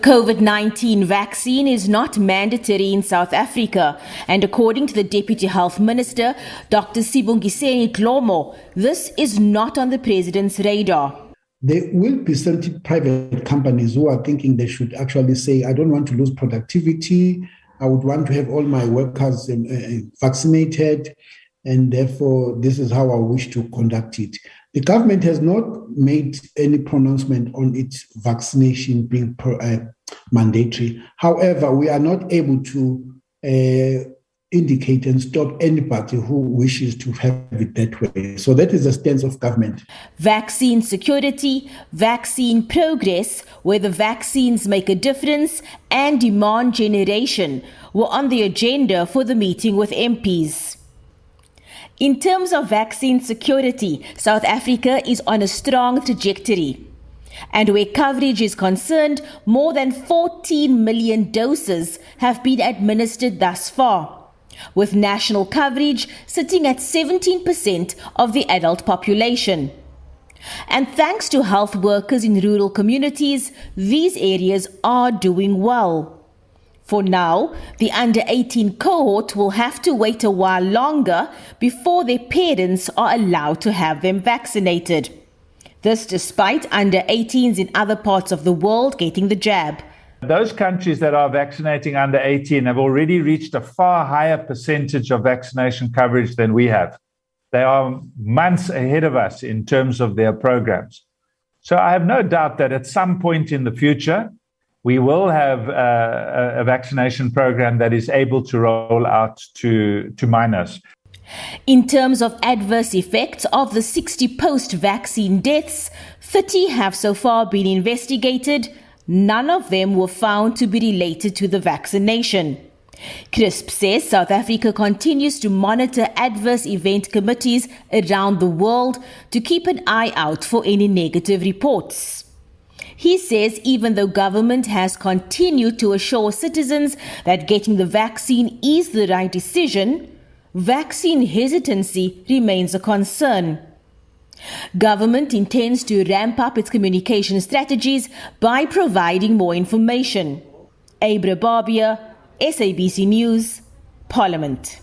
COVID-19 vaccine is not mandatory in South Africa, and according to the Deputy Health Minister, Dr. Sibongiseni Dlomo, this is not on the President's radar. There will be certain private companies who are thinking they should actually say, I don't want to lose productivity, I would want to have all my workers vaccinated, and therefore this is how I wish to conduct it. The government has not made any pronouncement on its vaccination being mandatory. However, we are not able to indicate and stop anybody who wishes to have it that way. So that is the stance of government. Vaccine security, vaccine progress, whether vaccines make a difference, and demand generation were on the agenda for the meeting with MPs. In terms of vaccine security, South Africa is on a strong trajectory. And where coverage is concerned, more than 14 million doses have been administered thus far, with national coverage sitting at 17% of the adult population. And thanks to health workers in rural communities, these areas are doing well. For now, the under-18 cohort will have to wait a while longer before their parents are allowed to have them vaccinated. This despite under-18s in other parts of the world getting the jab. Those countries that are vaccinating under 18 have already reached a far higher percentage of vaccination coverage than we have. They are months ahead of us in terms of their programs. So I have no doubt that at some point in the future, we will have a vaccination program that is able to roll out to minors. In terms of adverse effects of the 60 post-vaccine deaths, 30 have so far been investigated. None of them were found to be related to the vaccination. CRISP says South Africa continues to monitor adverse event committees around the world to keep an eye out for any negative reports. He says even though government has continued to assure citizens that getting the vaccine is the right decision, vaccine hesitancy remains a concern. Government intends to ramp up its communication strategies by providing more information. Abra Barbia, SABC News, Parliament.